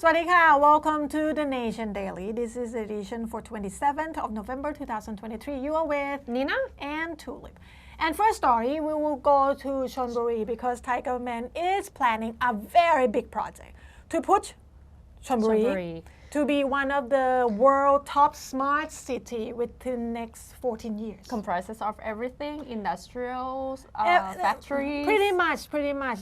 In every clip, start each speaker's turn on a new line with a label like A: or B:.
A: วัสดีค่ะ Welcome to the Nation Daily. This is the edition for 27th of November 2023. You are with
B: Nina
A: and Tulip. And first story, we will go to Chonburi because Thai government is planning a very big project to put Chonburi to be one of the world top smart city within next 14 years.
B: comprises of everything, industrials, factories.
A: Pretty much.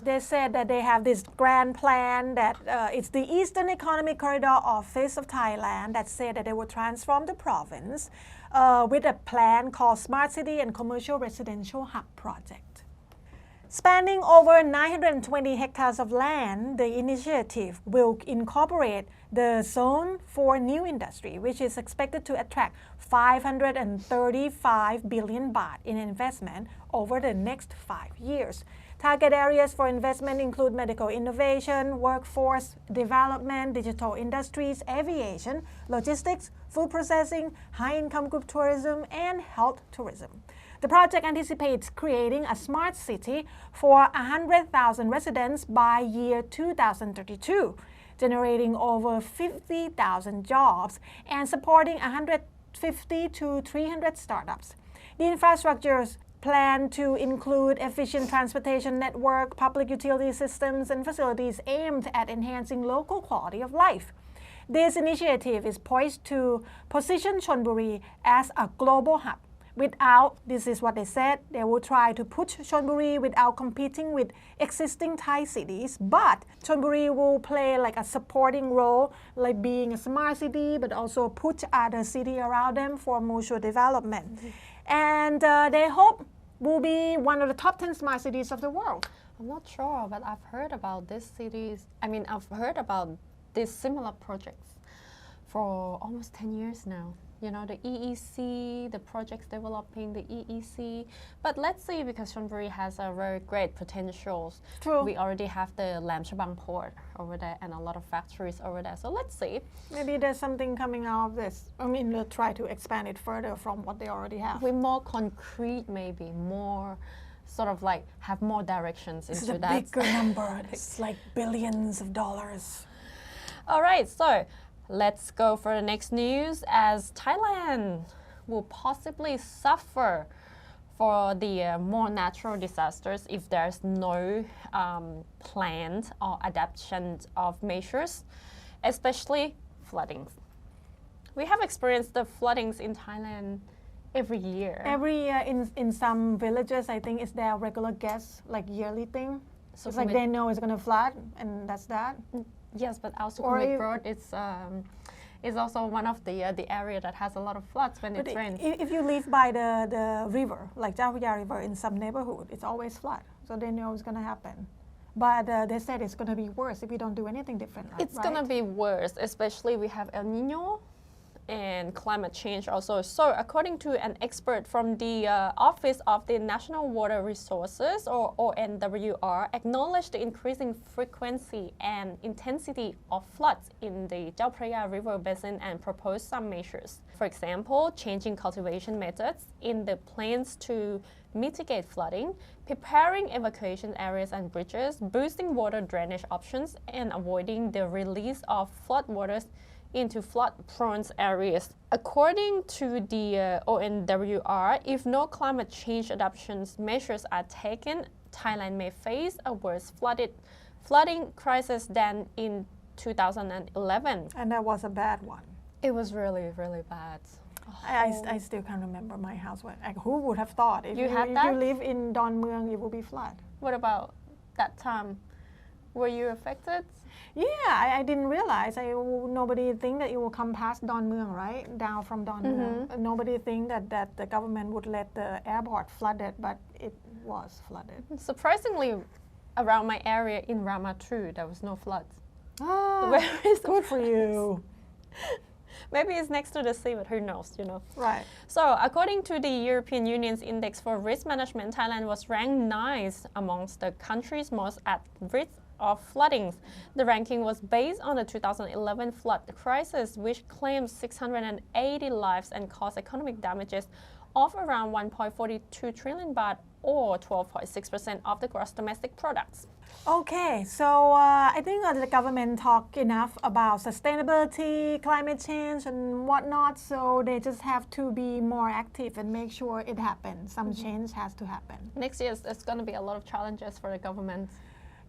A: They said that they have this grand plan that it's the Eastern Economic Corridor Office of Thailand that said that they will transform the province with a plan called Smart City and Commercial Residential Hub Project. Spanning over 920 hectares of land, the initiative will incorporate the zone for new industry, which is expected to attract 535 billion baht in investment over the next 5 years. Target areas for investment include medical innovation, workforce development, digital industries, aviation, logistics, food processing, high-income group tourism, and health tourism. The project anticipates creating a smart city for 100,000 residents by year 2032, generating over 50,000 jobs and supporting 150 to 300 startups. The infrastructures plan to include efficient transportation network, public utility systems, and facilities aimed at enhancing local quality of life. This initiative is poised to position Chonburi as a global hub. This is what they said, they will try to push Chonburi without competing with existing Thai cities, but Chonburi will play like a supporting role, like being a smart city, but also put other cities around them for mutual development. And they hope will be one of the top 10 smart cities of the world.
B: I'm not sure, but I've heard about these cities. I've heard about these similar projects for almost 10 years now. You know, the EEC, the projects developing the EEC. But let's see, because Chonburi has a very great potentials.
A: True.
B: We already have the Lam Chabang port over there and a lot of factories over there. So let's see.
A: Maybe there's something coming out of this. They'll try to expand it further from what they already have.
B: With more concrete, maybe more sort of like have more directions into that.
A: It's a bigger number. It's like billions of dollars.
B: All right, so let's go for the next news, as Thailand will possibly suffer for the more natural disasters if there's no planned or adaptation of measures, especially floodings. We have experienced the floodings in Thailand every year.
A: Every year in some villages, I think it's their regular guess, like yearly thing. So it's like they know it's going to flood and that's that.
B: Yes, but our Sukhumvit Road is also one of the area that has a lot of floods when it rains.
A: If you live by the river, like Chao Phraya River in some neighborhood, it's always flood. So they know it's going to happen. But they said it's going to be worse if we don't do anything different.
B: It's going to be worse, especially we have El Nino and climate change also. So according to an expert from the Office of the National Water Resources, or ONWR, acknowledged the increasing frequency and intensity of floods in the Chao Phraya River basin and proposed some measures. For example, changing cultivation methods in the plains to mitigate flooding, preparing evacuation areas and bridges, boosting water drainage options, and avoiding the release of floodwaters into flood-prone areas. According to the ONWR, if no climate change adaptation measures are taken, Thailand may face a worse flooding crisis than in 2011.
A: And that was a bad one.
B: It was really, really bad.
A: I still can't remember my house. Who would have thought? If you live in Don Mueang, it will be flood.
B: What about that time? Were you affected?
A: Yeah, I didn't realize. Nobody think that it will come past Don Mueang, right? Down from Don Mueang. Nobody think that the government would let the airport flooded, but it was flooded.
B: Surprisingly, around my area in Rama too, there was no floods.
A: Good for you.
B: Maybe it's next to the sea, but who knows,
A: Right.
B: So according to the European Union's Index for Risk Management, Thailand was ranked 9th amongst the countries most at risk of floodings. The ranking was based on the 2011 flood crisis, which claimed 680 lives and caused economic damages of around 1.42 trillion baht or 12.6% of the gross domestic products.
A: Okay, so I think the government talk enough about sustainability, climate change, and whatnot. So they just have to be more active and make sure it happens. Some change has to happen.
B: Next year, there's going to be a lot of challenges for the government.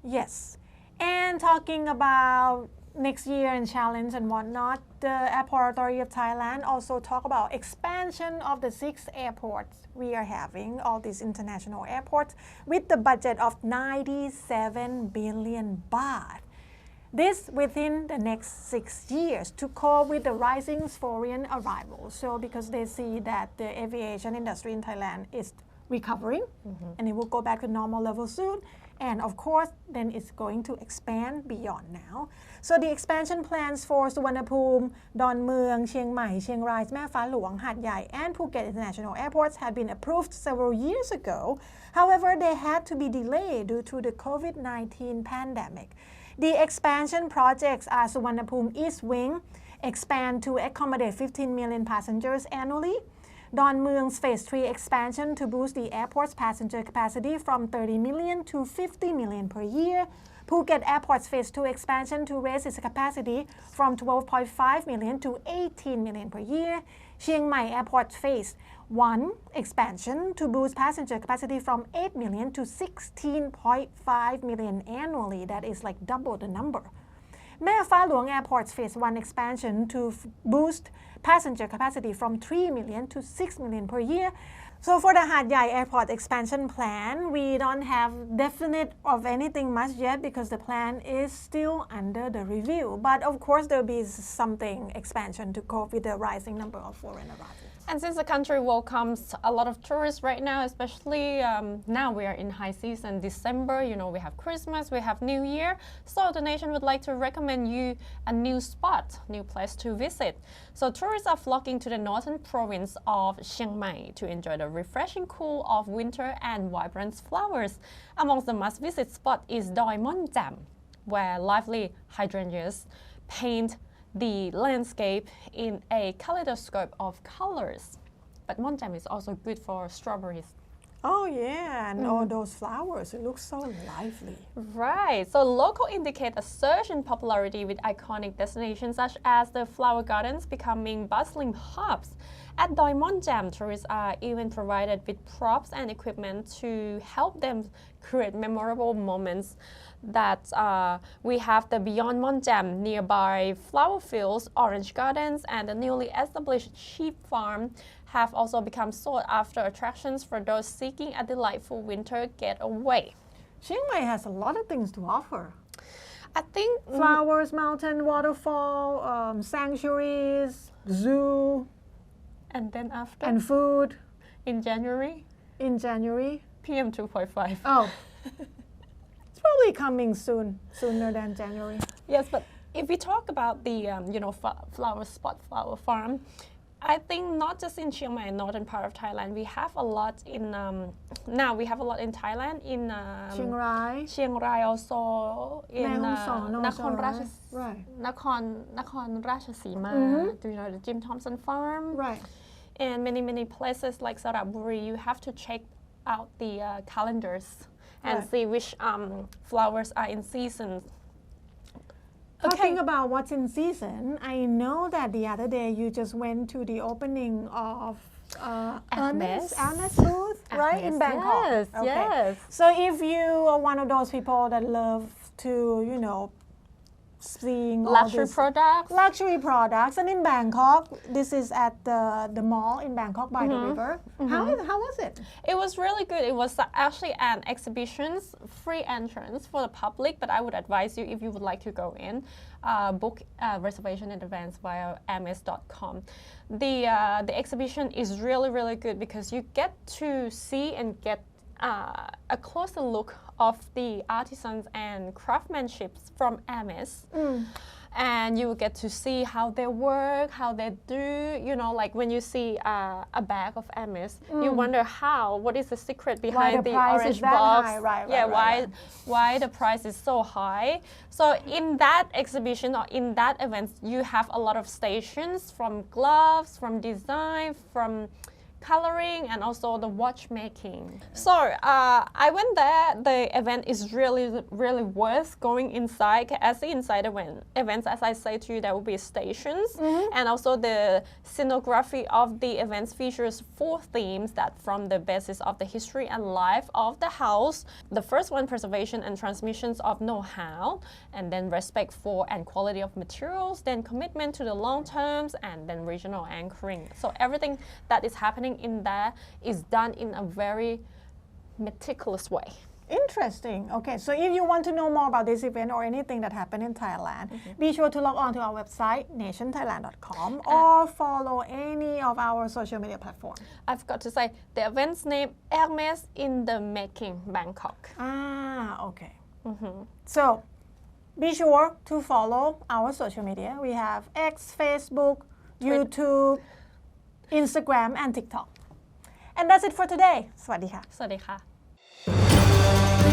A: Yes, and talking about next year and challenge and whatnot, the Airport Authority of Thailand also talk about expansion of the 6 airports we are having, all these international airports, with the budget of 97 billion baht. This within the next 6 years to cope with the rising foreign arrivals. So because they see that the aviation industry in Thailand is recovering and it will go back to normal level soon. And of course, then it's going to expand beyond now. So the expansion plans for Suvarnabhumi, Don Mueang, Chiang Mai, Chiang Rai, Mae Pha Luang, Hat Yai, and Phuket international airports had been approved several years ago. However, they had to be delayed due to the COVID-19 pandemic. The expansion projects are Suvarnabhumi East Wing, expand to accommodate 15 million passengers annually. Don Mueang's Phase 3 expansion to boost the airport's passenger capacity from 30 million to 50 million per year. Phuket Airport's Phase 2 expansion to raise its capacity from 12.5 million to 18 million per year. Chiang Mai Airport Phase 1 expansion to boost passenger capacity from 8 million to 16.5 million annually. That is like double the number. Mae Pha Luang Airport's Phase 1 expansion to boost passenger capacity from 3 million to 6 million per year. So for the Hat Yai Airport expansion plan, we don't have definite of anything much yet because the plan is still under the review. But of course, there will be something expansion to cope with the rising number of foreign arrivals.
B: And since the country welcomes a lot of tourists right now, especially now we are in high season, December, we have Christmas, we have New Year. So the nation would like to recommend you a new spot, new place to visit. So tourists are flocking to the northern province of Chiang Mai to enjoy the refreshing cool of winter and vibrant flowers. Amongst the must-visit spot is Doi Mon Jam, where lively hydrangeas paint the landscape in a kaleidoscope of colors. But Mon Jam is also good for strawberries.
A: Oh yeah, and all those flowers, it looks so lively.
B: Right, so local indicate a surge in popularity with iconic destinations such as the flower gardens becoming bustling hubs. At Doi Mon Jam, tourists are even provided with props and equipment to help them create memorable moments. That we have the Beyond Mon Jam nearby flower fields, orange gardens, and the newly established sheep farm have also become sought after attractions for those seeking a delightful winter getaway.
A: Chiang Mai has a lot of things to offer.
B: I think
A: Flowers, mountain, waterfall, sanctuaries, zoo,
B: and then after
A: and food.
B: in January, PM 2.5.
A: Oh. It's probably coming soon, sooner than January.
B: Yes, but if we talk about the flower farm, I think not just in Chiang Mai, northern part of Thailand, we have a lot in now we have a lot in Thailand in Chiang Rai also in Nakhon Ratchasima. Do you know the Jim Thompson farm?
A: Right.
B: And many places like Chonburi, you have to check out the calendars and see which flowers are in season.
A: Talking about what's in season, I know that the other day you just went to the opening of Hermes booth, right, in Bangkok.
B: Yes, yes.
A: So if you are one of those people that love to, seeing
B: luxury
A: products, and in Bangkok, this is at the mall in Bangkok by the river. How was it?
B: It was really good. It was actually an exhibition, free entrance for the public, but I would advise you, if you would like to go in, book reservation in advance via ms.com. The exhibition is really good because you get to see and get a closer look of the artisans and craftsmanship from Hermes. And you will get to see how they work, how they do, like when you see a bag of Hermes, you wonder what is the secret behind the orange box? Why the price is so high. So in that exhibition or in that event, you have a lot of stations from gloves, from design, from coloring, and also the watchmaking. So I went there. The event is really, really worth going inside. As the inside events, as I say to you, there will be stations, and also the scenography of the events features 4 themes that form the basis of the history and life of the house. The first one, preservation and transmissions of know-how, and then respect for and quality of materials, then commitment to the long terms, and then regional anchoring. So everything that is happening in there is done in a very meticulous way.
A: Interesting. Okay, so if you want to know more about this event or anything that happened in Thailand, be sure to log on to our website, nationthailand.com, or follow any of our social media platforms.
B: I forgot to say, the event's name, Hermes in the Making, Bangkok.
A: Okay. So, be sure to follow our social media. We have X, Facebook, YouTube, Instagram, and TikTok. And that's it for today. สวัสดีค่ะ
B: สวัสดีค่ะ